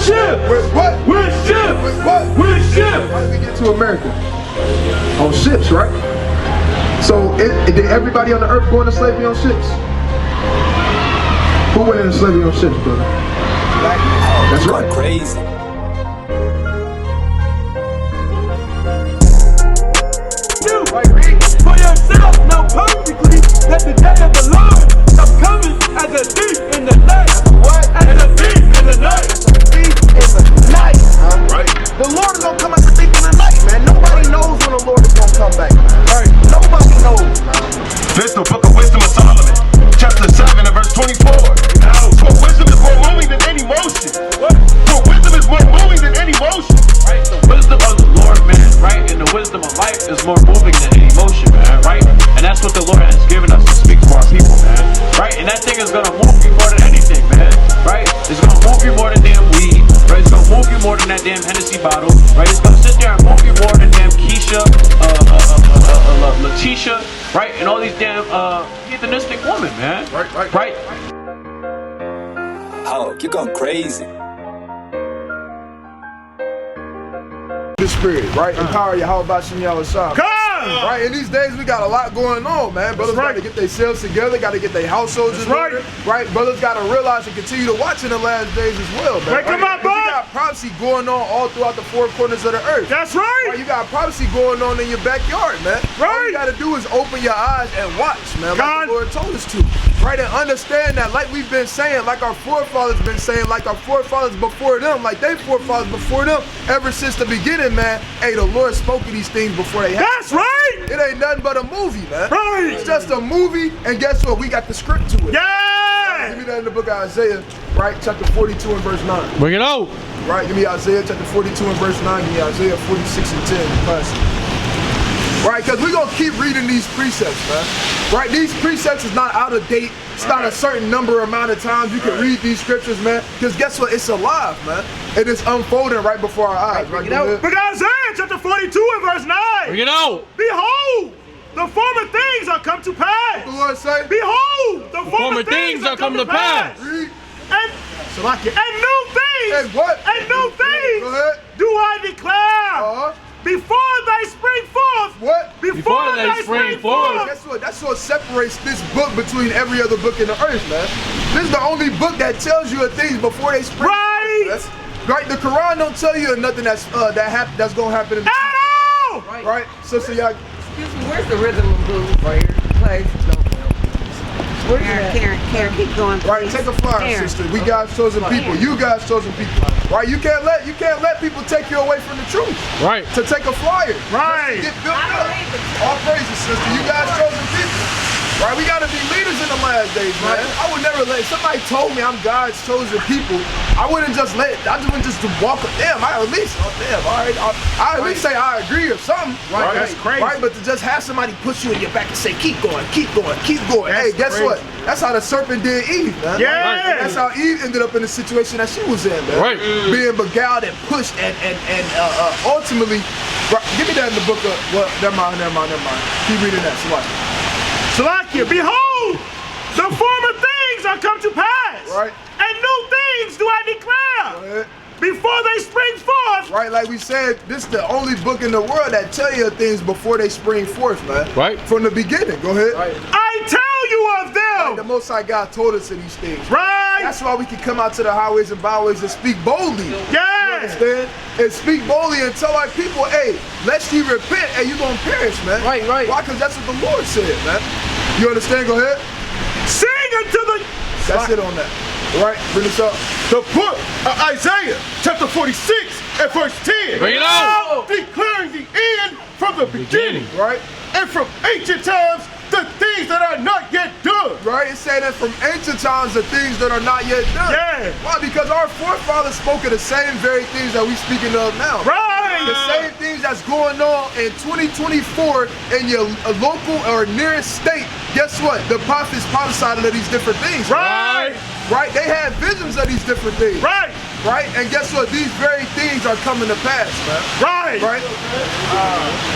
ship. With what? With ships. With what? With ships. How did we get to America? On ships, right? So did everybody on the earth go into slavery on ships? Who went into slavery on ships, brother? That's right. Crazy. For yourself, know perfectly that the day of the Lord is coming as a thief in the night. What? As a thief in the night. Thief in the night. Right. The Lord is gonna come as a thief in the night, man. Nobody knows when the Lord is gonna come back. Right. Nobody knows. This the book of wisdom of Solomon, chapter 7 and verse 24. For wisdom is more moving than any motion. What? For wisdom is more moving than any motion. Right, the wisdom of the Lord, man, right, and the wisdom of life is more moving than any emotion, man, right? And that's what the Lord has given us to speak to our people, man, right? And that thing is gonna move you more than anything, man, right? It's gonna move you more than damn weed, right? It's gonna move you more than that damn Hennessy bottle, right? It's gonna sit there and move you more than damn Keisha, Letitia, right? And all these damn heathenistic women, man. Right. Oh, you're going crazy. The spirit, right? Empower you. How about Yahweh Shah? Right, in these days we got a lot going on, man. Brothers got to get themselves together, got to get their households in order. Right, brothers got to realize and continue to watch in the last days as well, man. Come on, boy. You got prophecy going on all throughout the four corners of the earth. That's right. You got prophecy going on in your backyard, man. All you got to do is open your eyes and watch, man, like the Lord told us to. Right, and understand that, like we've been saying, like our forefathers been saying, like our forefathers before them, like they forefathers before them, ever since the beginning, man. Hey, the Lord spoke of these things before they happened. That's right. It ain't nothing but a movie, man. Right. It's just a movie, and guess what? We got the script to it. Yeah. Give me that in the book of Isaiah, right? Chapter 42 and verse 9. Bring it out. Right, give me Isaiah chapter 42 and verse 9. Give me Isaiah 46 and 10. Classic. Right, because we're going to keep reading these precepts, man. Right, these precepts is not out of date. It's not a certain amount of times you can read these scriptures, man. Because guess what? It's alive, man. It is unfolding right before our eyes. Right, Bring Isaiah chapter 42 and verse 9. Bring it out. Behold, the former things are come to pass. What the Lord say? Behold, the former things are come to pass. Read. And new things. And what? And new things. Go ahead. Do I declare. Before they spring forth. What? Before they spring forth. Guess what? That's what separates this book between every other book in the earth, man. This is the only book that tells you things before they spring forth. Right? The Quran don't tell you nothing that's gonna happen in the at all. Right? Sister, y'all. Excuse me, where's the rhythm and blues? Right here. Play. Karen, keep going, please. Right, take a flyer, sister. We God's chosen people. You God's chosen people. Right, you can't let people take you away from the truth. Right. To take a flyer. Right. Get built up. All praises, sister. You God's chosen people. Right, we gotta be leaders in the last days, man. I would never let, if somebody told me I'm God's chosen people, I wouldn't just walk up, damn, I at least, all right, I at least say I agree or something. Right, that's crazy. Right, but to just have somebody push you in your back and say, keep going, keep going, keep going. Hey, guess what? That's how the serpent did Eve, man. Yeah. Right. That's how Eve ended up in the situation that she was in, man. Right. Being beguiled and pushed and ultimately, give me that in the book of, well, never mind. Keep reading that, so watch. Salakia, behold, the former things are come to pass. Right. And new things do I declare. Before they spring forth. Right, like we said, this is the only book in the world that tell you things before they spring forth, man. Right. From the beginning. Go ahead. Right. I tell you of them. Right, the Most High God told us of these things. Right. That's why we can come out to the highways and byways and speak boldly. Yeah. You understand? And speak boldly and tell our people, hey, lest ye repent and you gonna perish, man. Right. Why? Because that's what the Lord said, man. You understand? Go ahead. Sing unto the... That's it on that. Right, bring this up. The book of Isaiah, chapter 46 and verse 10. Bring it out. Declaring the end from the beginning. Right? And from ancient times, the things that are not yet done. Right? It's saying that from ancient times, the things that are not yet done. Yeah. Why? Because our forefathers spoke of the same very things that we speaking of now. Right. The same things that's going on in 2024 in your local or nearest state. Guess what? The prophets prophesied of these different things. Right. Right? They had visions of these different things. Right. Right? And guess what? These very things are coming to pass, man. Right. Right?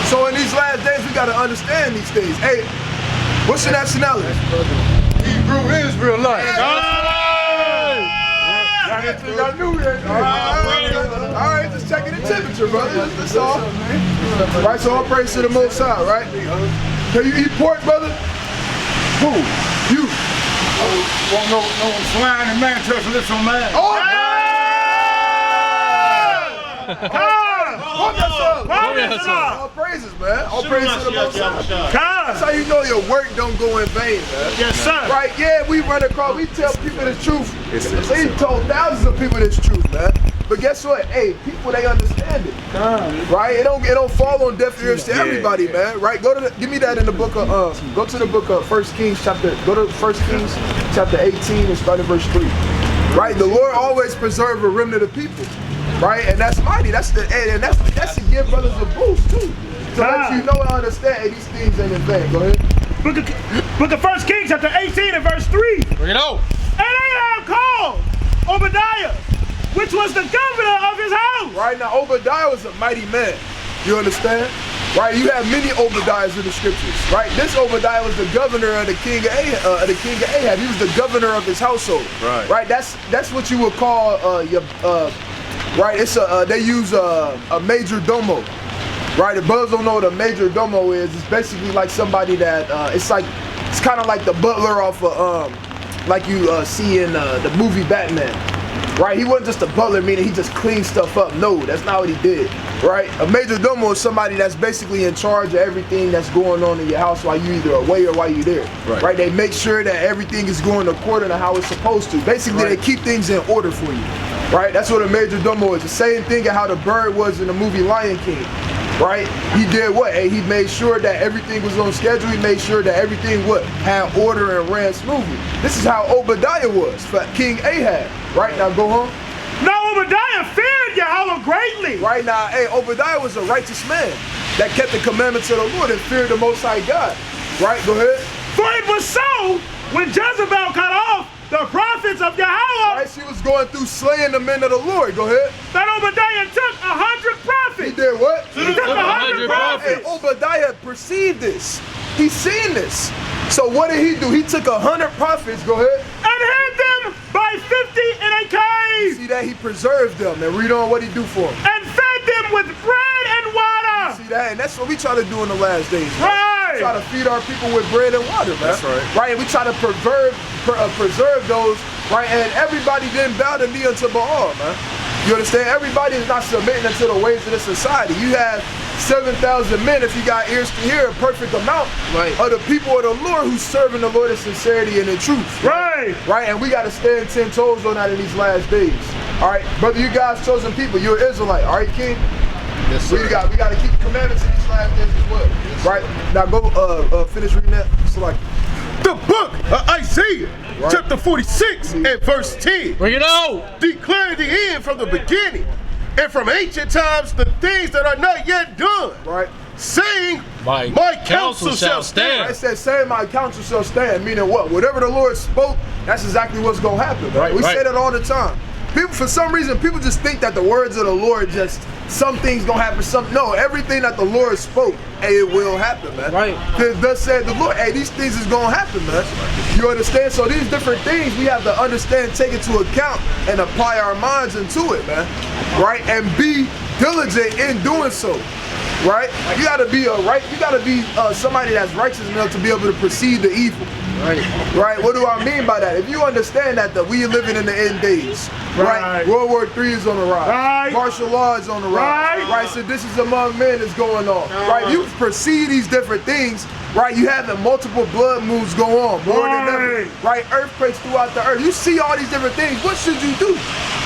So in these last days, we got to understand these things. Hey, what's your nationality? Hebrew Israelite. I knew that. nature, brother. That's all. Right, so all praise to the Most High, right? Can you eat pork, brother? Who? You. Want no swine and man touch lips on man. Oh! All praises, man. All praises to the Most High. That's how you know your work don't go in vain, man. Yes, sir. Right? Yeah, we run across, we tell people the truth. So he told thousands of people this truth, man. But guess what? Hey, people, they understand it. Right? It don't fall on deaf ears to everybody, man. Right? Give me that in the book of go to the book of 1 Kings chapter 18 and start at verse 3. Right? The Lord always preserve a remnant of people. Right? And that's mighty. That's to give brothers a boost too. To let you know and understand, hey, these things ain't in vain. Go ahead. Book of 1 Kings chapter 18 and verse 3. Bring it out. And Ahab called Obadiah, which was the governor of his house. Right, now Obadiah was a mighty man. You understand? Right, you have many Obadiahs in the scriptures. Right, this Obadiah was the governor of the king of Ahab. He was the governor of his household. Right, right. That's what you would call right. It's they use a major domo. Right, if brothers don't know what a major domo is, it's basically like somebody that it's kind of like the butler off of like you see in the movie Batman. Right, he wasn't just a butler, meaning he just cleaned stuff up. No, that's not what he did. Right, a major domo is somebody that's basically in charge of everything that's going on in your house while you either away or while you there. Right, they make sure that everything is going according to how it's supposed to. Basically, they keep things in order for you. Right, that's what a major domo is. The same thing as how the bird was in the movie Lion King. Right, he did what? Hey, he made sure that everything was on schedule. He made sure that everything had order and ran smoothly. This is how Obadiah was for King Ahab. Right, now go home. Now Obadiah feared Yahweh greatly. Right, now, hey, Obadiah was a righteous man that kept the commandments of the Lord and feared the Most High God. Right, go ahead. For it was so when Jezebel cut off the prophets of Yahweh. Right, she was going through slaying the men of the Lord. Go ahead. That Obadiah took 100 prophets. He did what? He took 100 prophets. And Obadiah perceived this. He seen this. So what did he do? He took 100 prophets. Go ahead. And hid them by 50 in a cave. See that? He preserved them. And read on what he do for them. And fed them with bread and water. See that? And that's what we try to do in the last days. Right. We try to feed our people with bread and water, man. That's right. Right, and we try to preserve those, right? And everybody didn't bow the knee unto Baal, man. You understand? Everybody is not submitting unto the ways of the society. You have 7,000 men, if you got ears to hear, a perfect amount of the people of the Lord who's serving the Lord in sincerity and in truth. Right. Right, and we got to stand 10 toes on that in these last days. All right, brother, you guys chosen people. You're an Israelite. All right, King? Yes, sir. We got to keep the commandments in these last days as well. Yes, right, now go finish reading that. So like, the book of Isaiah, chapter 46 and verse 10. Bring it out. Declare the end from the beginning, and from ancient times the things that are not yet done. Right. Saying, my counsel shall stand. Right, it says, saying my counsel shall stand, meaning what? Whatever the Lord spoke, that's exactly what's going to happen. Right? We say that all the time. People, for some reason, people just think that the words of the Lord just, some things gonna happen, no, everything that the Lord spoke, hey, it will happen, man. Right. Thus said the Lord, hey, these things is gonna happen, man. You understand? So these different things we have to understand, take into account, and apply our minds into it, man. Right? And be diligent in doing so. Right? You gotta be somebody that's righteous enough to be able to perceive the evil. Right. Right? What do I mean by that? If you understand that we are living in the end days, right? World War III is on the rise. Right. Martial law is on the rise. Right. So this is among men is going on. Right. You perceive these different things. Right. You having multiple blood moves go on more than ever. Right. Earthquakes throughout the earth. You see all these different things. What should you do?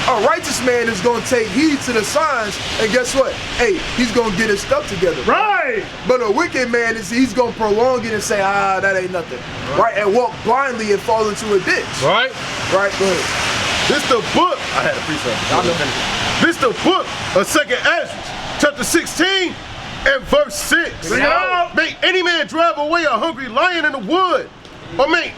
A righteous man is going to take heed to the signs, and guess what? Hey, he's going to get his stuff together. Right. But a wicked man he's going to prolong it and say, that ain't nothing. Right. And walk blindly and fall into a ditch. Right. Right. Go ahead. This the book. I had a precept. This the book of 2nd Ezra, chapter 16 and verse 6. May any man drive away a hungry lion in the wood, or may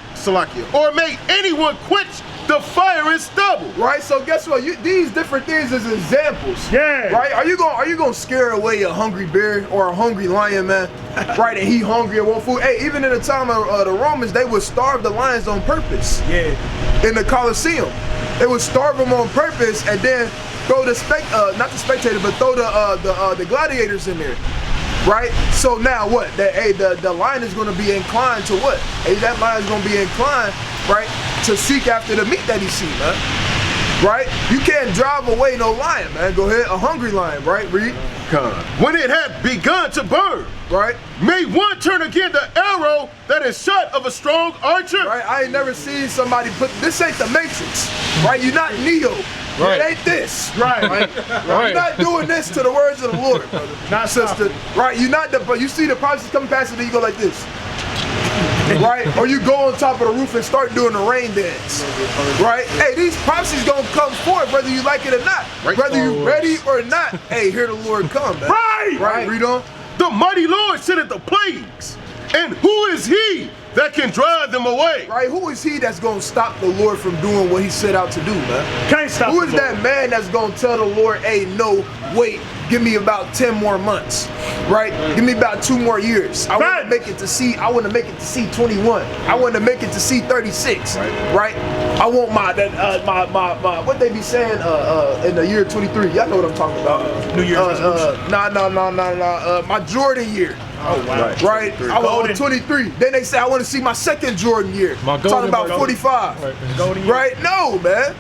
anyone quench the fire and stubble. Right, so guess what? These different things is examples. Yeah. Right? Are you gonna scare away a hungry bear or a hungry lion, man? Right, and he hungry and want food. Hey, even in the time of the Romans, they would starve the lions on purpose. Yeah. In the Colosseum. They would starve them on purpose, and then throw the not the spectator, but throw the gladiators in there. Right? So now what? The lion is going to be inclined to what? Hey, that lion is going to be inclined, right, to seek after the meat that he see, man. Right? You can't drive away no lion, man. Go ahead, a hungry lion, right? Read. When it had begun to burn, right? May one turn again the arrow that is shot of a strong archer. Right? I ain't never seen somebody put, this ain't the Matrix, right? You're not Neo. Right. It ain't this. Right. Right? You're not doing this to the words of the Lord, brother. Not sister. Right? You're not but you see the prophecies coming past it, then you go like this. Right? Or you go on top of the roof and start doing the rain dance. Right? Hey, these prophecies gonna come forth whether you like it or not. Right. Whether you ready or not. Hey, here the Lord come, man. Right! Right? Read on. The mighty Lord sendeth the plagues, and who is he that can drive them away? Right? Who is he that's gonna stop the Lord from doing what he set out to do, man? Can't stop. Who is that man that's gonna tell the Lord, hey, no, wait, give me about 10 more months, right? Give me about 2 more years. I want to make it to C. I want to make it to C21. I want to make it to C36, right? I want my what they be saying in the year 23. Y'all know what I'm talking about. New Year's resolution. My Jordan year. Oh wow. Right? I was 23. Then they say I want to see my second Jordan year. Talking about 45. Right? No, man.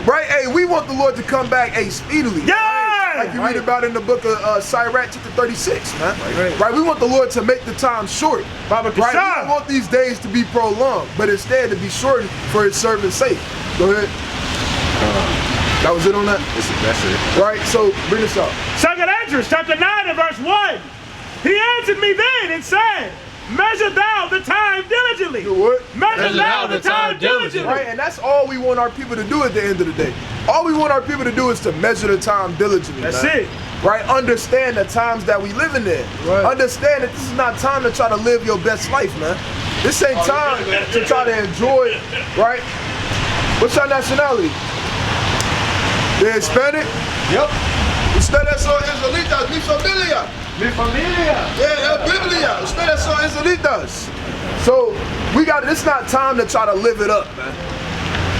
Right? Hey, we want the Lord to come back, hey, speedily. Yeah! Like you read about in the book of Sirach chapter 36, man. Right? We want the Lord to make the time short. Right? We don't want these days to be prolonged, but instead to be shortened for his servant's sake. Go ahead. That was it on that? That's it. Right? So bring this up. 2 Ezra chapter 9 and verse 1. He answered me then and said, measure thou the time diligently. Do what? Measure thou the time diligently. Right, and that's all we want our people to do at the end of the day. All we want our people to do is to measure the time diligently. That's man. it. Right? Understand the times that we living in. Right. Understand that this is not time to try to live your best life, man. This ain't time to try to enjoy, right? What's your nationality? You Hispanic? Yep. Ustedes son israelitas, mi familia. Mi familia. Yeah, el Biblia. Ustedes son israelitas. So we got, it's not time to try to live it up, man.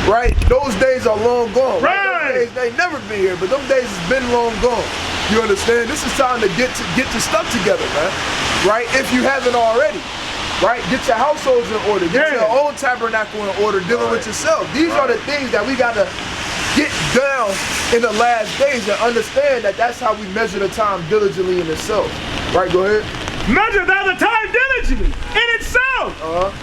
Right? Those days are long gone. Right? Those days, they never been here, but those days has been long gone. You understand? This is time to get your stuff together, man. Right? If you haven't already. Right? Get your households in order. Get your own tabernacle in order, dealing with yourself. These are the things that we gotta get down in the last days and understand that that's how we measure the time diligently in itself. Right, go ahead. Measure thou the time diligently in itself.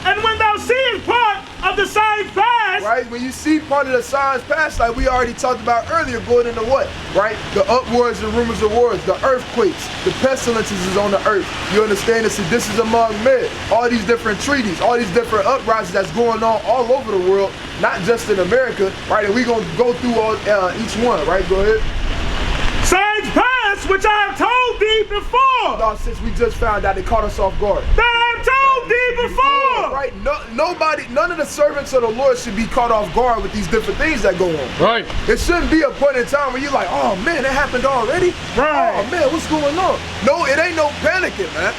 And when thou seest part of the signs pass. Right, when you see part of the signs pass, like we already talked about earlier, going into what? Right? The upwards and rumors of wars, the earthquakes, the pestilences is on the earth. You understand this? This is among men. All these different treaties, all these different uprisings that's going on all over the world, not just in America, right? And we're going to go through all, each one, right? Go ahead. Signs pass, which I have told thee before. No, since we just found out, they caught us off guard. That I have told thee before. Right? None of the servants of the Lord should be caught off guard with these different things that go on. Right. It shouldn't be a point in time where you're like, oh man, that happened already? Right. Oh man, what's going on? No, it ain't no panicking, man.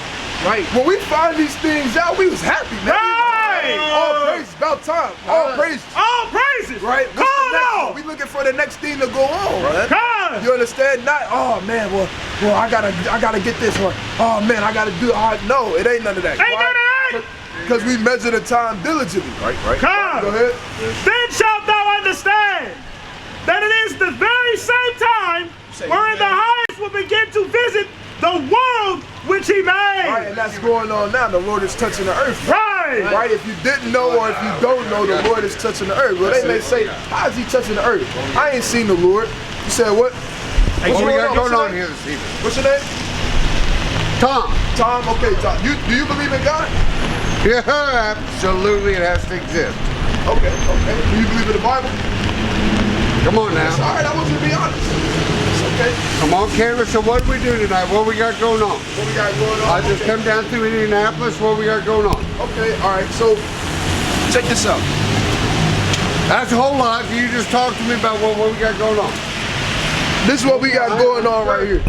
Right. When we find these things out, we was happy, man. Right. All praise, about time. All praise. All praises. Right? Come on. We looking for the next thing to go on, man. Come. You understand? Not, oh man, well, I gotta get this one. Oh man, I gotta do it. No, it ain't none of that. Ain't none of that. Because we measure the time diligently. Right. Come. Go ahead. Then shalt thou understand that it is the very same time wherein the highest will begin to visit the world which he made. Right, and that's going on now. The Lord is touching the earth. Right. Right, if you didn't know or if you don't know, the Lord is touching the earth. Well, they may say, how is he touching the earth? I ain't seen the Lord. You said what? What we got going on here this evening? What's your name? Tom. Tom, okay, Tom. Do you believe in God? Yeah, absolutely, it has to exist. Okay. Do you believe in the Bible? Come on now. All right, I want you to be honest. It's okay. Come on, Canvas. So what do we do tonight? What we got going on? What we got going on? I just come down through Indianapolis. What we got going on? Okay, all right. So check this out. That's a whole lot. You just talk to me about what we got going on. This is what we got going on right here.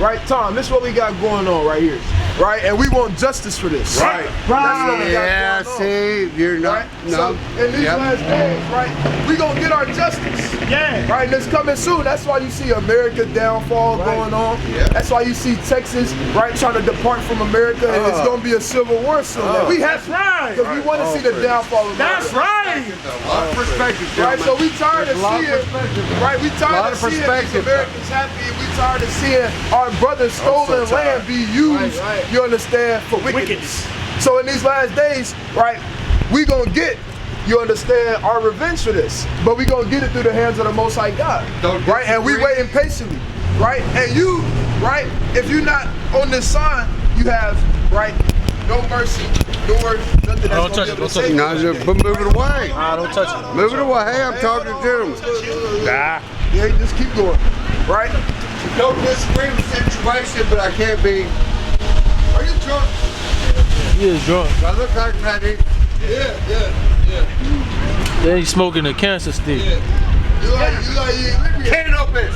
Right, Tom, this is what we got going on right here. right? And we want justice for this. Right. That's what we got Yeah, going on. see, you're not. Right? No. So in these last days, right, we gonna get our justice. Yeah. Right, and it's coming soon. That's why you see America downfall going on. Yeah. That's why you see Texas, right, trying to depart from America, and it's gonna be a civil war soon. We have That's right. because we want to see the downfall of America. That's right. A lot of perspective, Right, so we tired of There's a lot of seeing, perspective. right, we A lot tired of of seeing these perspective. Americans happy, and we tired of seeing our brothers' stolen land be used, you understand, for wickedness. So in these last days, right, we gonna get, you understand, our revenge for this, but we gonna get it through the hands of the Most High God, right, and we waiting patiently, right, and you, right, if you're not on this sign, you have, right, no mercy, nor nothing that's Don't gonna touch be it, able don't to touch save it. you. No, just move it away. Don't touch it. Move it away. Hey, I'm talking to gentlemen. Yeah, just keep going, right? Don't disagree with the situation, but I can't be. Are you drunk? He is drunk. I look like that. Yeah, he's smoking a cancer stick. You like Cannabis.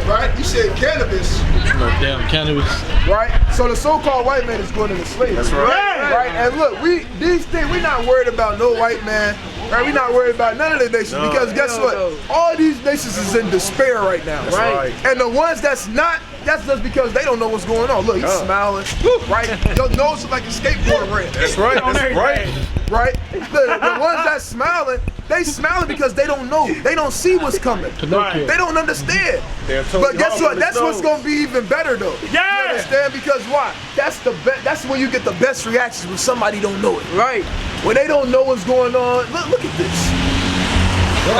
right? You said cannabis, No damn cannabis. right? So the so-called white man is going into slavery. That's right. Right? And look, these things, we're not worried about no white man. Right? We're not worried about none of the nations because guess what? All these nations is in despair right now. right. And the ones that's not, that's just because they don't know what's going on. Look, he's smiling, right? Your nose is like a skateboard ramp. That's right. That's right. Right? The ones that's smiling, they smiling because they don't know. They don't see what's coming. Right. They don't understand. They're totally But guess off what? on That's the what's nose. gonna be even better though. Yeah. You understand? Because why? That's the that's when you get the best reactions when somebody don't know it. Right. When they don't know what's going on. Look at this.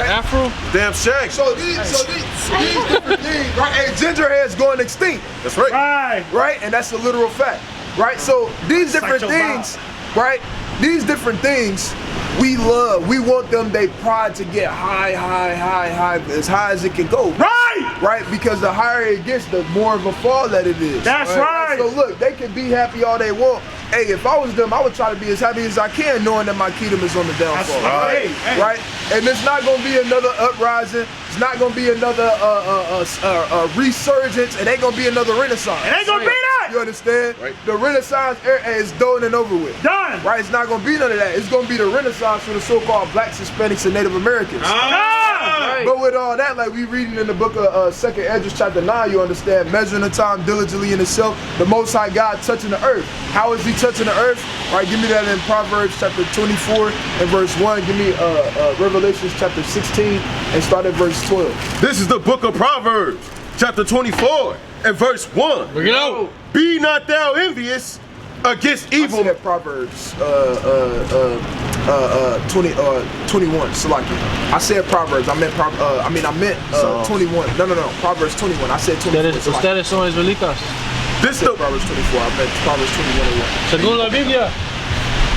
Afro? Damn shag. So these different things, right? Hey, ginger hair's going extinct. That's right. Right. Right? And that's a literal fact. Right? So these different Psycho things, right? These different things we love. We want them, they pride to get high, as high as it can go. Right. Right? Because the higher it gets, the more of a fall that it is. That's right. So look, they can be happy all they want. Hey, if I was them, I would try to be as happy as I can knowing that my kingdom is on the downfall. Right. Hey. Right? And it's not gonna be another uprising. It's not gonna be another resurgence. It ain't gonna be another renaissance. It ain't gonna be that. You understand? Right. The renaissance era is done and over with. Done. Right? It's not gonna be none of that. It's gonna be the renaissance for the so-called blacks, Hispanics, and Native Americans. Done. But with all that, like we reading in the book of 2nd Esdras chapter 9, you understand, measuring the time diligently in itself, the Most High God touching the earth. How is he touching the earth? Right, give me that in Proverbs chapter 24 and verse 1. Give me Revelations chapter 16 and start at verse 12. This is the book of Proverbs, chapter 24 and verse 1. Bring it out. Be not thou envious against I evil. said Proverbs 21. Salaki. I said Proverbs. I meant 21. No. Proverbs 21. I said 24. Salaki. Ustedes son israelitas. I This said the Proverbs 24. I meant Proverbs 21 and 1. Según la Biblia.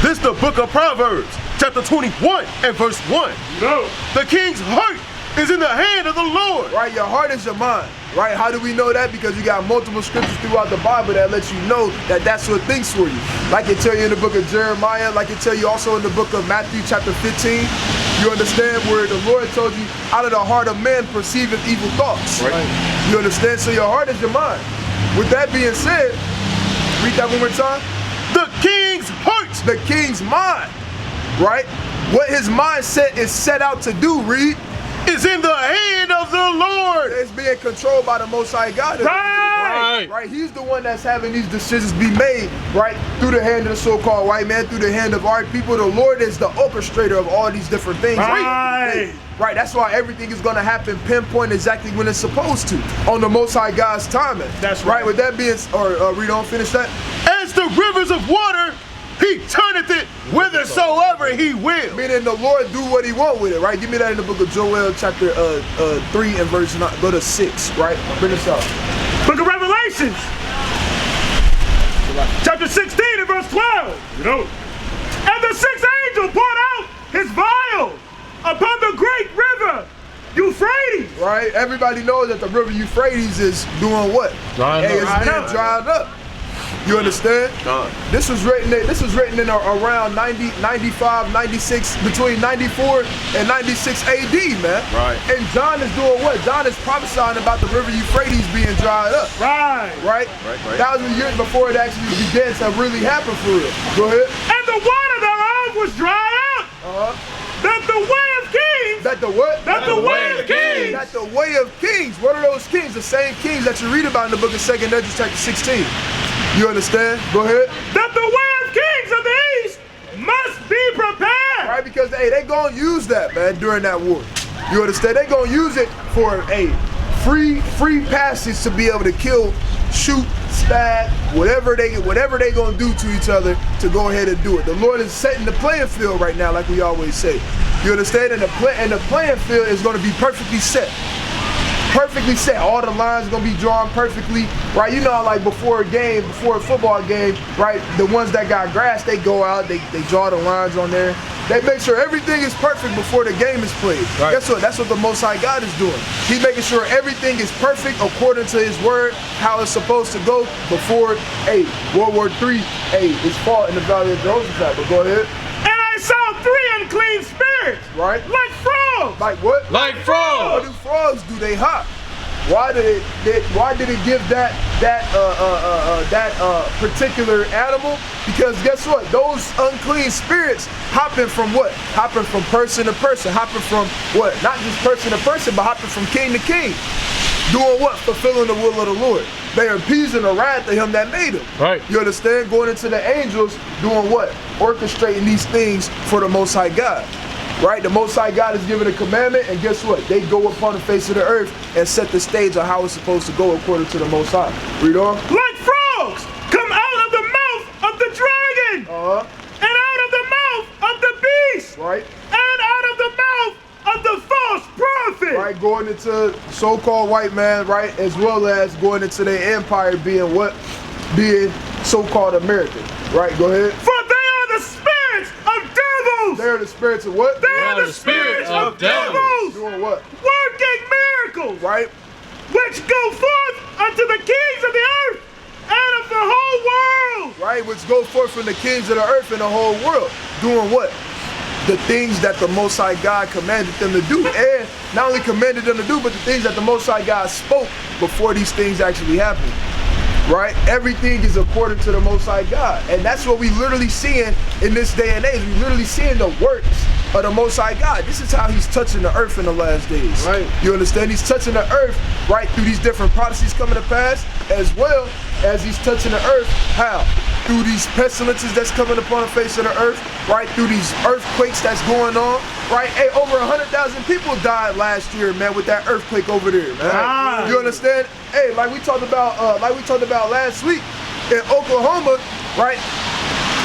this the book of Proverbs, chapter 21 and verse 1. No. The king's heart is in the hand of the Lord. Right, your heart is your mind. Right, how do we know that? Because you got multiple scriptures throughout the Bible that lets you know that that's what thinks for you. Like it tell you in the book of Jeremiah, like it tell you also in the book of Matthew chapter 15. You understand where the Lord told you, out of the heart of man perceiveth evil thoughts. Right. You understand? So your heart is your mind. With that being said, read that one more time. The king's heart. The king's mind, right? What his mindset is set out to do, read, is in the hand of the Lord. it's being controlled by the Most High God. Right. Right, he's the one that's having these decisions be made, right, through the hand of the so-called white man, through the hand of our people. The Lord is the orchestrator of all these different things. Right. Right, that's why everything is going to happen pinpoint exactly when it's supposed to, on the Most High God's timing. That's right. With that being, read on, finish that. As the rivers of water, he turneth it whithersoever he will. Meaning the Lord do what he want with it, right? Give me that in the book of Joel, chapter 3 and verse 9, go to 6, right? Bring us up. Book of Revelations, chapter 16 and verse 12. You know. And the sixth angel poured out his vial upon the great river Euphrates. Right? Everybody knows that the river Euphrates is doing what? Drying Hey, up. it's being dried up. You understand? This was written in around 90, 95, 96, between 94 and 96 AD, man. Right. And John is doing what? John is prophesying about the river Euphrates being dried up. Right. Thousands of years before it actually began to really happen for real. Go ahead. And the water thereof was dried up. That the way of kings. That the what? That the way of kings. That the way of kings. What are those kings? The same kings that you read about in the book of 2 Ezra chapter 16. You understand? Go ahead. That the way of kings of the east must be prepared. Right, because hey, they gonna use that, man, during that war. You understand? They gonna use it for a free passage to be able to kill, shoot, stab, whatever they gonna do to each other to go ahead and do it. The Lord is setting the playing field right now, like we always say. You understand? And the playing field is gonna be perfectly set. Perfectly set. All the lines are gonna be drawn perfectly, right? You know, like before a football game, right? The ones that got grass, they go out, they draw the lines on there. They make sure everything is perfect before the game is played. Right. Guess what? That's what the Most High God is doing. He's making sure everything is perfect according to His word, how it's supposed to go before, World War III, is fought in the Valley of Jehoshaphat. But go ahead. And I saw 3 unclean spirits. Right. Like frogs. Like what? Like frogs. What do frogs do? They hop. Why did it give that particular animal? Because guess what? Those unclean spirits hopping from what? Hopping from person to person. Hopping from what? Not just person to person, but hopping from king to king. Doing what? Fulfilling the will of the Lord. They are appeasing the wrath of Him that made them. Right. You understand? Going into the angels, doing what? Orchestrating these things for the Most High God. Right? The Most High God is giving a commandment, and guess what? They go upon the face of the earth and set the stage on how it's supposed to go according to the Most High. Read on. Like frogs come out of the mouth of the dragon. And out of the mouth of the beast. Right. And out of the mouth of the false prophet. Right, going into so-called white man, right, as well as going into their empire being what? Being so-called American. Right, go ahead. For they are the spirits of devils. They are the spirits of what? They are the spirits of devils. Doing what? Working miracles. Right. Which go forth unto the kings of the earth and of the whole world. Right, which go forth from the kings of the earth and the whole world. Doing what? The things that the Most High God commanded them to do. And not only commanded them to do, but the things that the Most High God spoke before these things actually happened. Right? Everything is according to the Most High God. And that's what we literally seeing in this day and age. We literally seeing the works of the Most High God. This is how He's touching the earth in the last days. Right. You understand? He's touching the earth, right, through these different prophecies coming to pass, as well as He's touching the earth, how? Through these pestilences that's coming upon the face of the earth, right? Through these earthquakes that's going on, right? Hey, over 100,000 people died last year, man, with that earthquake over there, man. You understand? Hey, like we talked about last week in Oklahoma, right?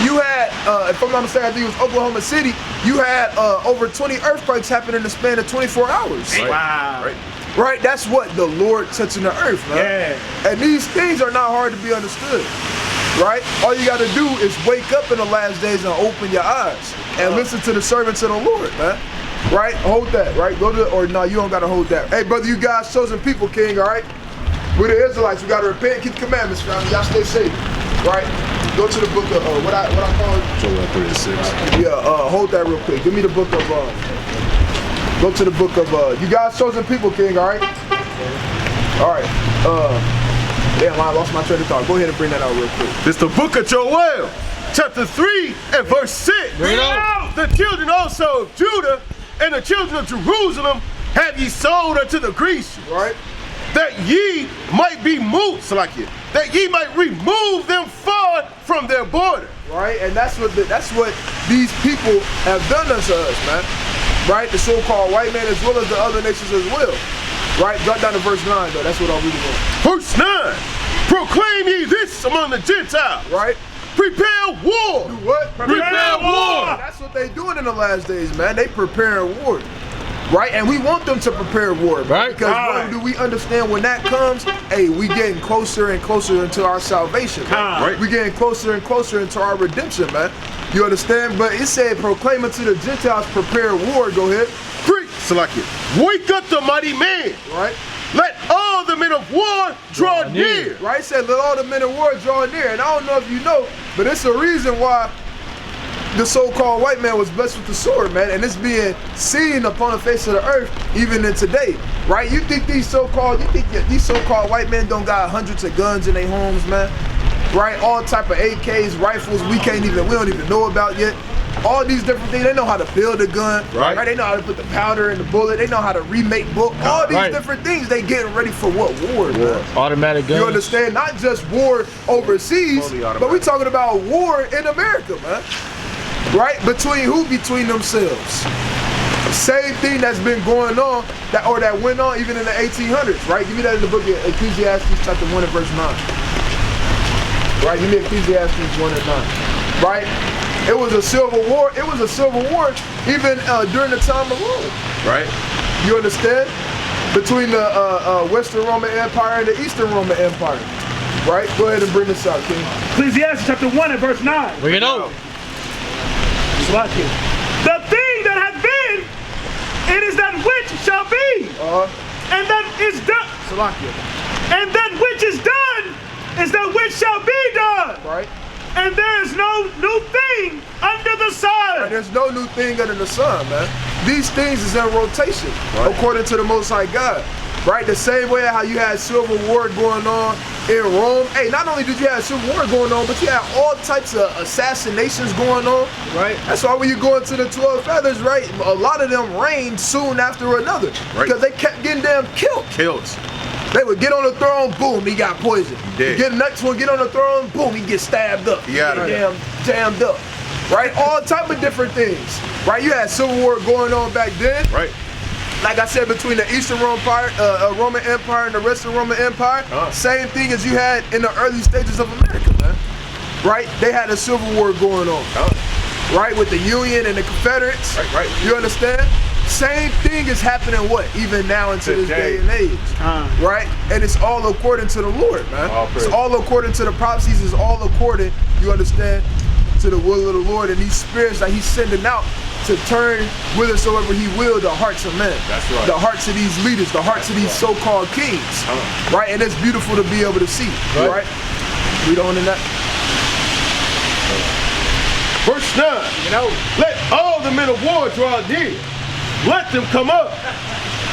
You had, if I'm not mistaken, I think it was Oklahoma City. You had over 20 earthquakes happen in the span of 24 hours. Right. Wow. Right. Right? That's what the Lord touching the earth, man. Yeah. And these things are not hard to be understood. Right? All you got to do is wake up in the last days and open your eyes and listen to the servants of the Lord, man. Right? Hold that, right? Go to, or no, you don't got to hold that. Hey, brother, you guys chosen people, King, all right? We're the Israelites. We got to repent, keep the commandments, family. Y'all stay safe, right? Go to the book of, what I call it? Joel 3:6. Yeah, hold that real quick. Give me the book of, go to the book of, you guys chosen people, King, all right? All right, damn, I lost my train of thought. Go ahead and bring that out real quick. It's the book of Joel, chapter 3 and verse 6. Bring it out. The children also of Judah and the children of Jerusalem have ye sold unto the Grecians, Right? that ye might be moved, that ye might remove them far from their border. Right? And that's what these people have done unto us, man. Right? The so-called white man as well as the other nations as well. Right? Drop down to verse 9, though. That's what I'm reading on. Verse 9. Proclaim ye this among the Gentiles. Right? Prepare war. Do what? Prepare war. That's what they doing in the last days, man. They preparing war. Right? And we want them to prepare war. Right. Because when do we understand when that comes? Hey, we getting closer and closer into our salvation. Man. Right. We getting closer and closer into our redemption, man. You understand? But it said, proclaim unto the Gentiles, prepare war. Go ahead. Preach, Salakia. Wake up the mighty man. Right? Let all all the men of war draw near. Right? It said, let all the men of war draw near. And I don't know if you know, but it's a reason why the so-called white man was blessed with the sword, man, and it's being seen upon the face of the earth even in today, right? You think these so-called white men don't got hundreds of guns in their homes, man, right? All type of AKs, rifles we don't even know about yet. All these different things, they know how to build a gun, right? They know how to put the powder in the bullet, they know how to remake book, all these different things, they getting ready for what? War, man. Automatic guns. You understand? Not just war overseas, but we talking about war in America, man. Right? Between who? Between themselves. Same thing that's been going on, that went on even in the 1800s, right? Give me that in the book of Ecclesiastes chapter 1 and verse 9. Right? Give me Ecclesiastes 1 and 9. Right? It was a civil war. It was a civil war even during the time of Rome. Right? You understand? Between the Western Roman Empire and the Eastern Roman Empire. Right? Go ahead and bring this out, King. Ecclesiastes chapter 1 and verse 9. Bring it out. The thing that hath been, it is that which shall be, and that is done. And that which is done is that which shall be done. Right. And there is no new thing under the sun. Right, there's no new thing under the sun, man. These things is in rotation, according to the Most High God. Right? The same way how you had civil war going on in Rome. Hey, not only did you have civil war going on, but you had all types of assassinations going on. Right. That's why when you go into the 12 feathers, right, a lot of them reigned soon after another. Right. Because they kept getting them killed. They would get on the throne, boom, he got poisoned. Get the next one, get on the throne, boom, he gets stabbed up. Damn, jammed up. Right? All type of different things. Right? You had civil war going on back then. Right. Like I said, between the Eastern Roman Empire and the rest of the Roman Empire, same thing as you had in the early stages of America, man. Right? They had a civil war going on. Right? With the Union and the Confederates. Right. You understand? Same thing is happening even now into this day and age. Right? And it's all according to the Lord, man. It's all according to the prophecies. It's all according, you understand, to the will of the Lord and these spirits that he's sending out to turn whithersoever he will the hearts of men. That's right. The hearts of these leaders, the hearts of these so-called kings. Right? And it's beautiful to be able to see. Right? Read on in that. Verse 9. Let all the men of war draw near. Let them come up.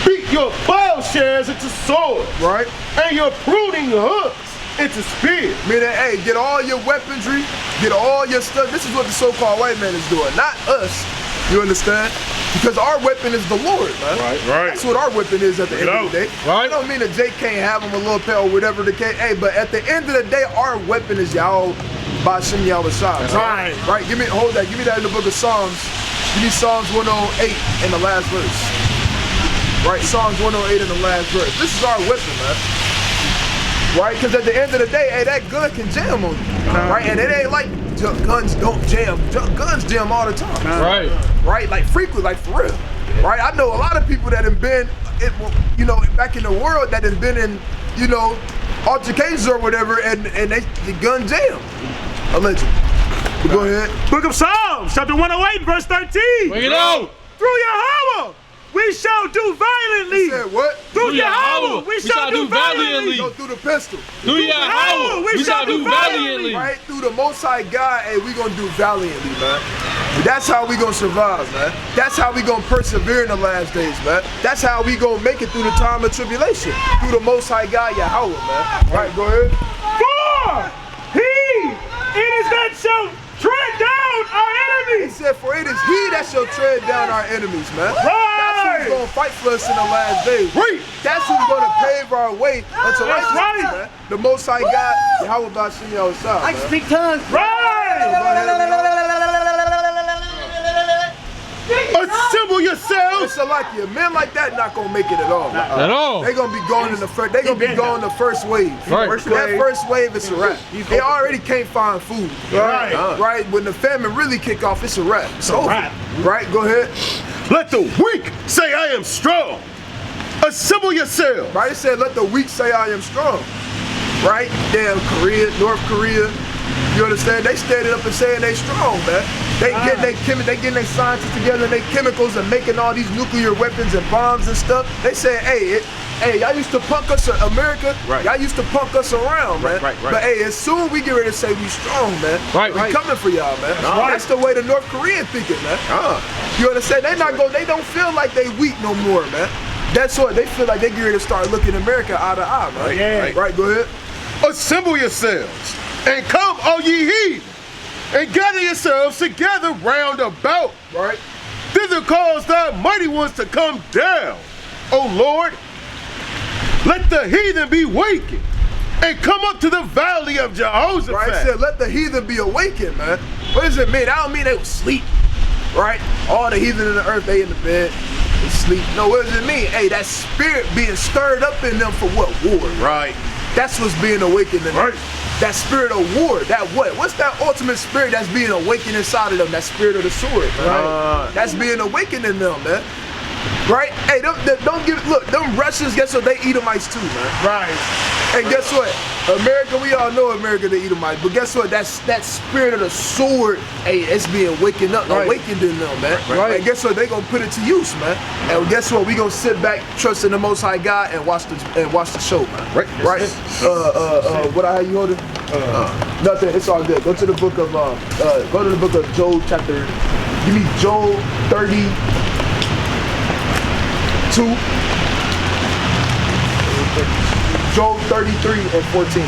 Beat your plowshares into swords. Right? And your pruning hooks into spears. Meaning, hey, get all your weaponry, get all your stuff. This is what the so-called white man is doing, not us. You understand? Because our weapon is the Lord, man. Right. That's what our weapon is at the end of the day. Right. I don't mean that Jake can't have him a little pet or whatever the case. Hey, but at the end of the day, our weapon is Yahweh Bashim Yahweh Shah. Right. Right. Hold that. Give me that in the book of Psalms. Give me Psalms 108 in the last verse. Right. Psalms 108 in the last verse. This is our weapon, man. Right? Because at the end of the day, hey, that gun can jam on you. Right? And it ain't like guns don't jam. Guns jam all the time. Right. Right? Like frequently, like for real. Right? I know a lot of people that have been, back in the world that have been in, altercations or whatever, and the gun jam. Allegedly. But go ahead. Book of Psalms, chapter 108, verse 13. Bring it out. Through Yahweh, we shall do violently. He said what? Through Yahweh, we shall do valiantly. Go through the pistol. Through Yahweh, we shall do valiantly. Right? Through the Most High God, hey, we gonna do valiantly, man. That's how we gonna survive, man. That's how we gonna persevere in the last days, man. That's how we gonna make it through the time of tribulation. Through the Most High God, Yahweh, man. Right, go ahead. For it is that shall tread down our enemies. He said, for it is he that shall tread down our enemies, man. That's who's gonna fight for us in the last days. That's who's gonna pave our way unto righteousness, man. The Most High God, Yahweh Bashim Yahweh Shah. I can speak tongues. Assemble yourselves. It's like men like that not gonna make it at all. At all. They gonna be going in the first. They gonna be going the first wave. Right. That first wave, it's a wrap. They already can't find food. Right. When the famine really kick off, it's a wrap. It's over. Right. Go ahead. Let the weak say I am strong. Assemble yourselves. Right. It said, let the weak say I am strong. Right. Damn Korea, North Korea. You understand? They standing up and saying they strong, man. They getting their scientists together and they chemicals and making all these nuclear weapons and bombs and stuff. They say, hey, y'all used to punk us, America. Right. Y'all used to punk us around, man. Right. But hey, as soon we get ready to say we strong, man. We coming for y'all, man. That's the way the North Korean thinking, man. You understand? They don't feel like they weak no more, man. That's what they feel like. They get ready to start looking America eye to eye, man. Right, go ahead. Assemble yourselves and come, all ye heathen, and gather yourselves together round about. Right. Thither cause thy mighty ones to come down, O Lord. Let the heathen be wakened and come up to the valley of Jehoshaphat. Right, said let the heathen be awakened, man. What does it mean? I don't mean they was asleep. Right? All the heathen in the earth, they in the bed, they sleep. No, what does it mean? Hey, that spirit being stirred up in them for what? War. Right. That's what's being awakened in them. That spirit of war, that what? What's that ultimate spirit that's being awakened inside of them? That spirit of the sword, right? That's being awakened in them, man. Right? Hey, look, them Russians, guess what? They Edomites too, man. Right. And guess what? America, we all know America, the Edomites. But guess what? That spirit of the sword, hey, it's being awakened in them, man. And guess what? They gonna put it to use, man. And guess what? We gonna sit back, trust in the Most High God, and watch the show, man. Right. What I have you holding? Nothing. It's all good. Go to the book of Job chapter. Give me Job 32. Job 33 and 14.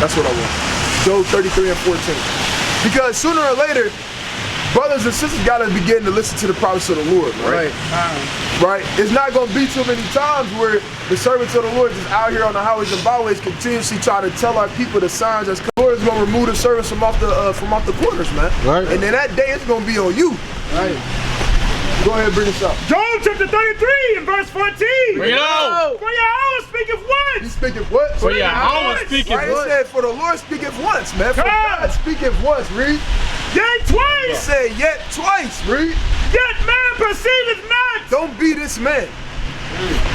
That's what I want. Job 33 and 14. Because sooner or later, brothers and sisters gotta begin to listen to the prophets of the Lord, right? Right? It's not gonna be too many times where the servants of the Lord is out here on the highways and byways continuously try to tell our people the signs that's coming. The Lord is gonna remove the servants from off the corners, man. Right. And then that day it's gonna be on you. Right. Go ahead and bring us up. Job chapter 33 and verse 14. Bring it out. For Yahweh speaketh once. He speaketh what? For Yahweh speaketh once. Right, it said for the Lord speaketh once, man. For God speaketh once, read. Yet twice. He said yet twice, read. Yet man perceiveth not. Don't be this man.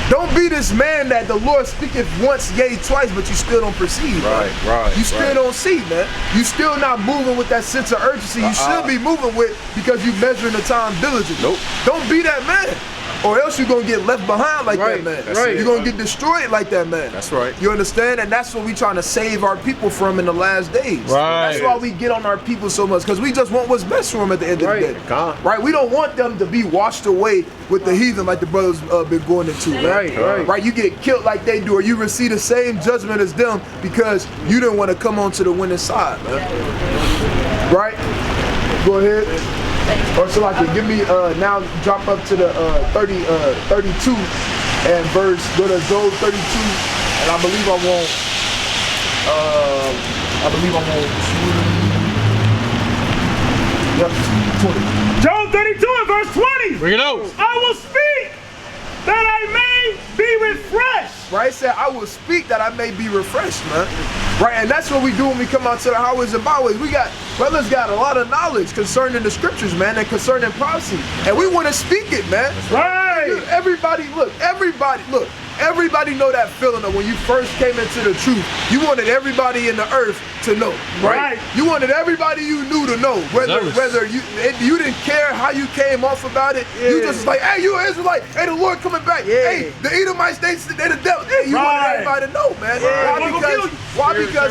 Don't be this man that the Lord speaketh once, yea, twice, but you still don't perceive. Right. You still don't see, man. You still not moving with that sense of urgency. You should be moving with because you measuring the time diligently. Nope. Don't be that man. Or else you're gonna get left behind like that man. You're gonna get destroyed like that man. That's right. You understand? And that's what we trying to save our people from in the last days. Right. That's why we get on our people so much, because we just want what's best for them at the end of the day. Right? We don't want them to be washed away with the heathen like the brothers been going into. Man. Right. You get killed like they do, or you receive the same judgment as them because you didn't want to come onto the winning side, man. Right? Go ahead. Or so like give me now drop up to the 32 and verse, go to Job 32, and I believe I want 20. Job 32 and verse 20. Bring it out. I will speak that I may be refreshed. Right, it said I will speak that I may be refreshed, man. Right, and that's what we do when we come out to the highways and byways. Brothers got a lot of knowledge concerning the scriptures, man, and concerning prophecy. And we want to speak it, man. Right. Everybody know that feeling of when you first came into the truth. You wanted everybody in the earth to know, right? You wanted everybody you knew to know. Whether you didn't care how you came off about it. You just like, hey, you Israelite, hey, the Lord coming back. Hey, the Edomites, they the devil. Hey, you wanted everybody to know, man. Why? Because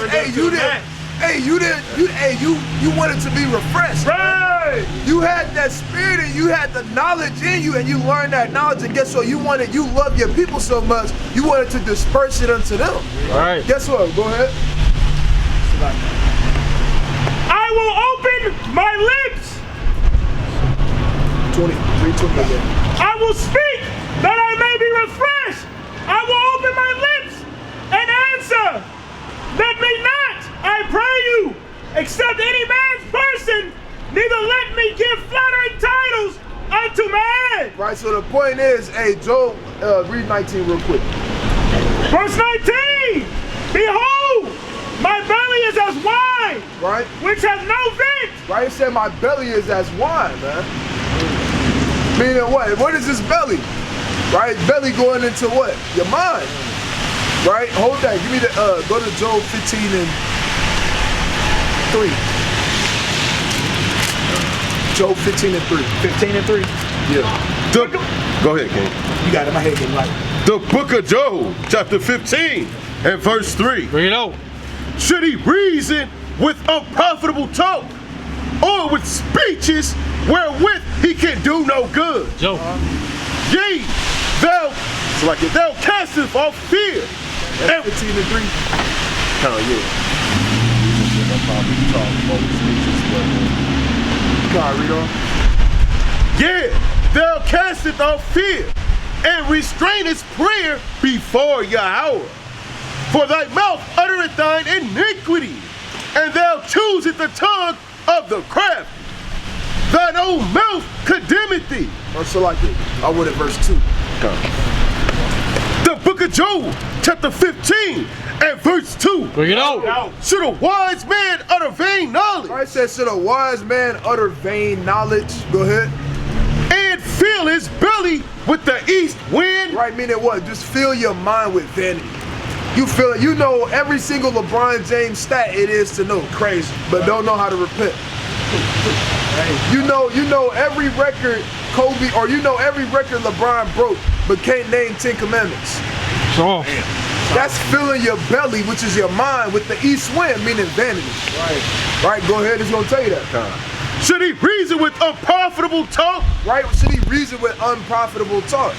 you wanted to be refreshed. Right. You had that spirit and you had the knowledge in you, and you learned that knowledge, and guess what? You love your people so much, you wanted to disperse it unto them. Right. Guess what? Go ahead. I will open my lips. 3:20 again. I will speak that I may be refreshed. I will open my lips and answer. Let me not, I pray you, accept any man's person, neither let me give flattering titles unto man. Right, so the point is, hey, Job, read 19 real quick. Verse 19, behold, my belly is as wine, right, which has no vent. Right, it said my belly is as wine, man. Meaning what? What is this belly? Right, belly going into what? Your mind. Right? Hold that. Give me the go to Job 15 and 3. Job 15:3. 15:3. Yeah. Go ahead, King. You got it in my head, getting right. The book of Job, chapter 15 and verse 3. Bring it out. Should he reason with unprofitable talk, or with speeches wherewith he can do no good? Joe. Yea, thou casteth off fear. That's 15:3. Read on. Yeah, thou casteth off fear, and restrainest prayer before Yahweh. For thy mouth uttereth thine iniquity, and thou choosest the tongue of the crafty. Thine own mouth condemneth thee. So like it. I would at verse 2. The book of Job, chapter 15 and verse 2. Bring it out. Should a wise man utter vain knowledge? All right, says, should a wise man utter vain knowledge? Go ahead. And fill his belly with the east wind? Right, meaning what? Just fill your mind with vanity. You feel it. You know every single LeBron James stat it is to know. Crazy. But don't know how to repent. You know every record Kobe, or you know every record LeBron broke, but can't name 10 commandments. Sure. That's filling your belly, which is your mind, with the east wind, meaning vanity. Right, go ahead, it's gonna tell you that. Should he reason with unprofitable talk? Right, should he reason with unprofitable talk?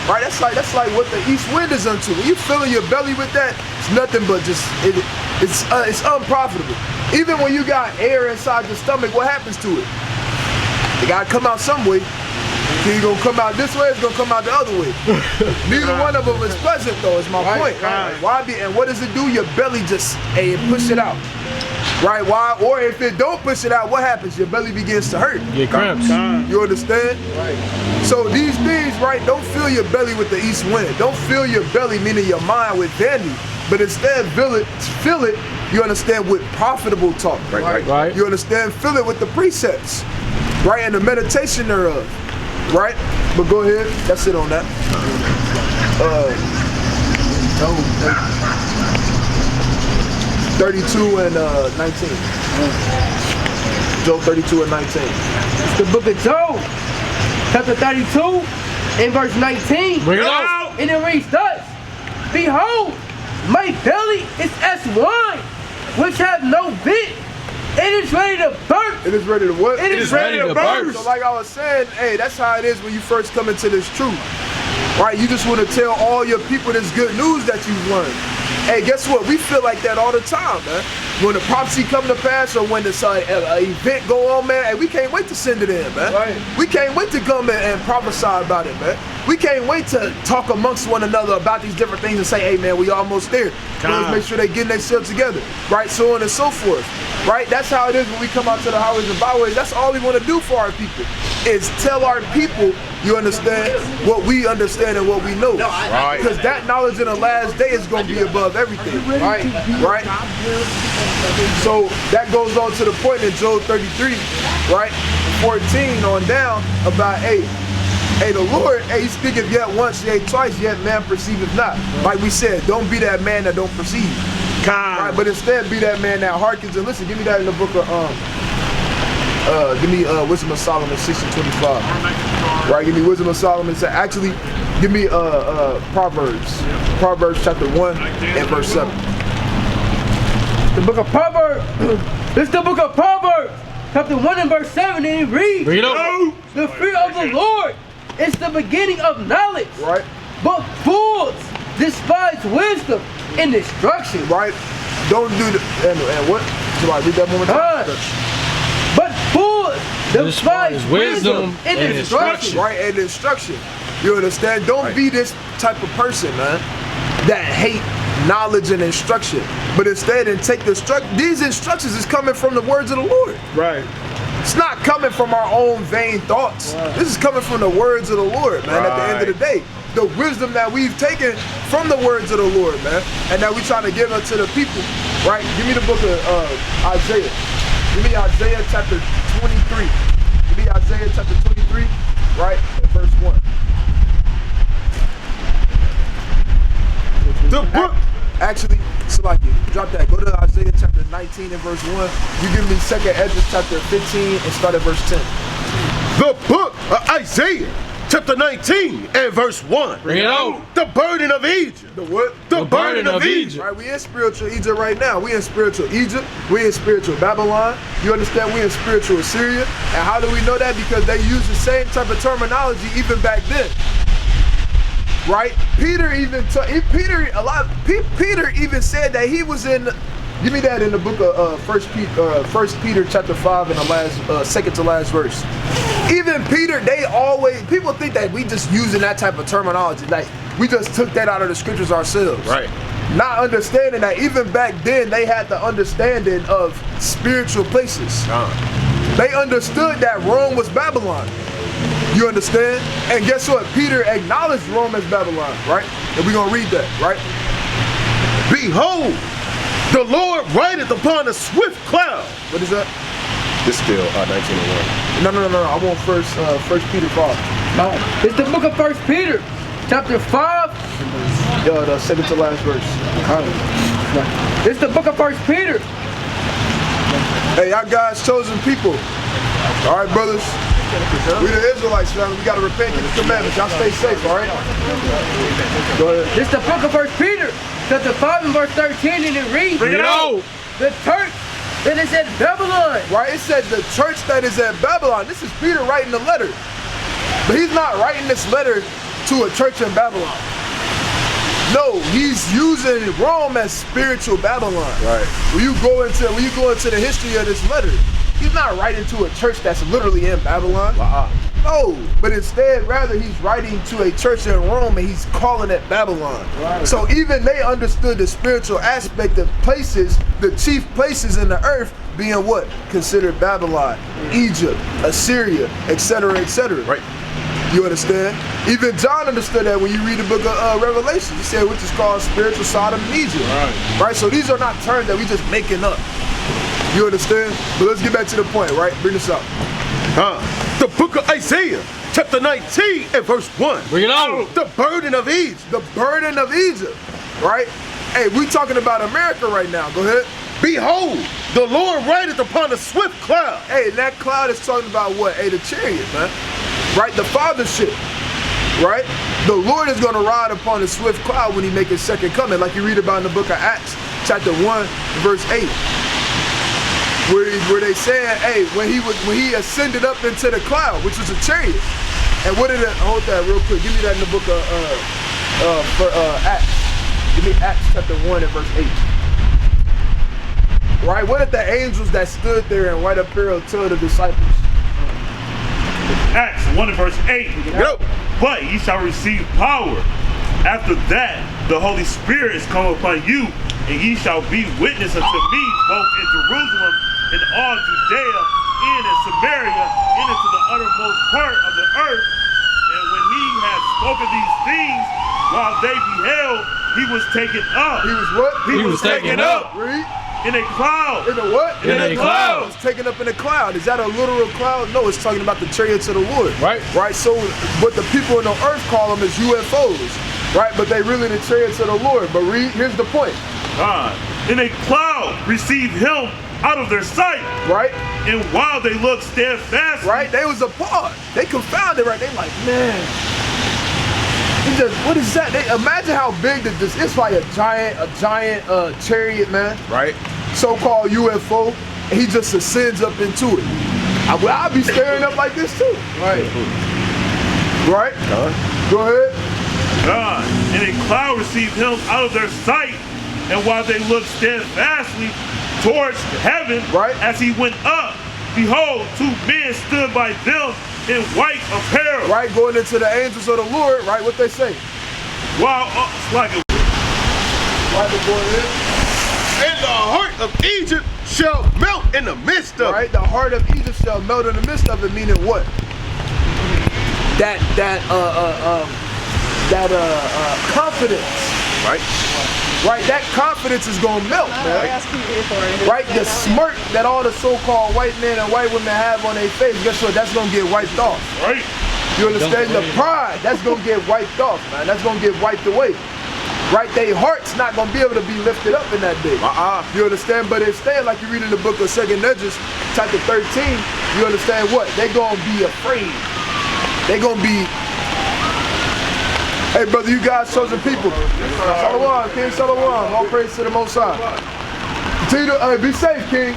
Right, that's like what the east wind is unto. When you filling your belly with that, it's nothing but just it's unprofitable. Even when you got air inside your stomach, what happens to it? It gotta come out some way. It's either gonna come out this way, it's gonna come out the other way. Neither one of them is pleasant though, is my point. Why be, and what does it do? Your belly just push it out. Right, why? Or if it don't push it out, what happens? Your belly begins to hurt. Get cramps. You understand? Right. So these things, right, don't fill your belly with the east wind. Don't fill your belly, meaning your mind, with vanity. But instead fill it, you understand, with profitable talk. Right. You understand? Fill it with the precepts. Right, and the meditation thereof. Right? But go ahead, that's it on that. 32 and 19. Job 32 and 19. It's the book of Job, chapter 32, and verse 19. Bring it out. And it reads thus: Behold, my belly is as wine, which hath no vent. It is ready to burst. It is ready to what? It is ready to burst. So like I was saying, hey, that's how it is when you first come into this truth. Right? You just want to tell all your people this good news that you've learned. Hey, guess what? We feel like that all the time, man. When the prophecy come to pass, or when this event go on, man, hey, we can't wait to send it in, man. Right. We can't wait to come in and prophesy about it, man. We can't wait to talk amongst one another about these different things and say, hey, man, we almost there. Let's make sure they getting themselves together, right? So on and so forth, right? That's how it is when we come out to the highways and byways. That's all we want to do for our people, is tell our people, you understand, what we understand and what we know. Right. Because that knowledge in the last day is going to be above everything. Right. Right. So that goes on to the point in Job 33, right? 14 on down about, hey, the Lord, he speaketh yet once, yet twice, yet man perceiveth not. Like we said, don't be that man that don't perceive. Right? But instead be that man that hearkens. And listen, give me that in the book of give me Wisdom of Solomon 6:25. Right, give me Wisdom of Solomon. Actually, give me Proverbs. Proverbs chapter 1 and verse 7. The book of Proverbs. This is the book of Proverbs, chapter 1 and verse 7, and it reads: Bring it up. The fear of the Lord is the beginning of knowledge. Right. But fools despise wisdom and instruction. Right. Don't do the and what? So I read that one more time. But fools despise wisdom and instruction. Right, and instruction. You understand? Don't be this type of person, man, that hate knowledge and instruction. But instead, take these instructions is coming from the words of the Lord. Right. It's not coming from our own vain thoughts. This is coming from the words of the Lord, man, at the end of the day. The wisdom that we've taken from the words of the Lord, man, and that we trying to give unto the people, right? Give me the book of Isaiah. Give me Isaiah chapter 23. Give me Isaiah chapter 23, right, and verse 1. The book. Actually, Salaki, drop that. Go to Isaiah chapter 19 and verse 1. You give me 2nd Ezra chapter 15 and start at verse 10. The book of Isaiah, chapter 19 and verse 1. Bring it out. The burden of Egypt. The what? The burden of Egypt. Right, we in spiritual Egypt right now. We in spiritual Egypt. We in spiritual Babylon. You understand? We in spiritual Assyria. And how do we know that? Because they use the same type of terminology even back then. Right? Peter even Peter even said that he was in. Give me that in the book of First Peter chapter 5 in the last second to last verse. Even Peter, people think that we just using that type of terminology, like we just took that out of the scriptures ourselves. Right. Not understanding that even back then they had the understanding of spiritual places. They understood that Rome was Babylon. You understand? And guess what? Peter acknowledged Rome as Babylon, right? And we're gonna read that, right? Behold, the Lord rideth upon a swift cloud. What is that? It's still 1901. No. I want first Peter 5. No, it's the book of First Peter, chapter 5. Yo, the second to last verse. It's the book of First Peter. Hey, y'all guys chosen people. All right, brothers. We the Israelites, family. We gotta repent to the commandments. Y'all stay safe, all right? Go ahead. It's the book of First Peter, chapter 5 and verse 13, and it reads, Bring it out. The church that is at Babylon. Right, it said the church that is at Babylon. This is Peter writing the letter. But he's not writing this letter to a church in Babylon. No, he's using Rome as spiritual Babylon. Right. When you go into the history of this letter, he's not writing to a church that's literally in Babylon. No, but instead, rather, he's writing to a church in Rome and he's calling it Babylon. Right. So even they understood the spiritual aspect of places, the chief places in the earth being what? Considered Babylon, Egypt, Assyria, etc., etc. Right. You understand? Even John understood that when you read the book of Revelation. He said which is called spiritual Sodom and Egypt. Right. So these are not terms that we just making up. You understand? But let's get back to the point, right? Bring this up. The book of Isaiah, chapter 19 and verse 1. Bring it out. The burden of Egypt. The burden of Egypt, right? Hey, we talking about America right now. Go ahead. Behold, the Lord rideth upon a swift cloud. Hey, that cloud is talking about what? Hey, the chariot, man. Right? The fathership. Right? The Lord is going to ride upon a swift cloud when he make his second coming, like you read about in the book of Acts, chapter 1, verse 8. Where they saying, hey, when he ascended up into the cloud, which was a chariot. And what did it, hold that real quick. Give me that in the book of Acts. Give me Acts chapter 1 and verse 8. Right? What did the angels that stood there in white apparel tell the disciples? Acts 1 and verse 8. Yep. But ye shall receive power. After that, the Holy Spirit is come upon you, and ye shall be witness unto me both in Jerusalem and all Judea, in and Samaria, and into the uttermost part of the earth. And when he had spoken these things, while they beheld, he was taken up. He was what? He was taken up. Read. In a cloud. In a what? In a cloud. It's taken up in a cloud. Is that a literal cloud? No, it's talking about the chariots of the Lord. Right. Right. So what the people on the earth call them is UFOs. Right. But they really the chariots of the Lord. But read. Here's the point. In a cloud receive him out of their sight. Right. And while they looked steadfastly. Right. They was appalled. They confounded. Right. They like, man. What is that? Imagine how big this is. It's like a giant chariot, man. Right. So-called UFO, and he just ascends up into it. I'll be staring up like this too. Right. Right? Go ahead. And a cloud received him out of their sight, and while they looked steadfastly towards heaven, right, as he went up, behold, two men stood by them in white apparel. Right, going into the angels of the Lord, right, what they say? Wow, like a... Right, go ahead. And the heart of Egypt shall melt in the midst of it. Right, the heart of Egypt shall melt in the midst of it, meaning what? That confidence. Right. Right, that confidence is gonna melt, man. Right, the smirk that all the so-called white men and white women have on their face, guess what? That's gonna get wiped off. Right. You understand? The pride, that's gonna get wiped off, man. That's gonna get wiped away. right? Their heart's not gonna be able to be lifted up in that day. You understand? But instead, like you read in the book of 2nd Diligence, chapter 13, you understand what? They gonna be afraid. They gonna be, hey brother, you guys chosen people. Shalom, King Shalom. All praise to the Most High. Continue to, be safe, King.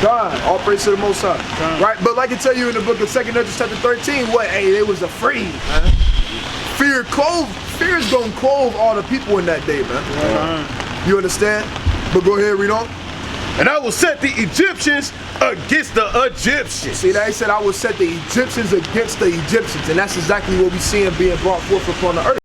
God, all praise to the Most High. Right, but like I tell you in the book of 2nd Diligence chapter 13, what? Hey, they was afraid, man. Fear is gonna clothe all the people in that day, man. You understand? But go ahead, read on. And I will set the Egyptians against the Egyptians. See, they said I will set the Egyptians against the Egyptians, and that's exactly what we see being brought forth upon the earth.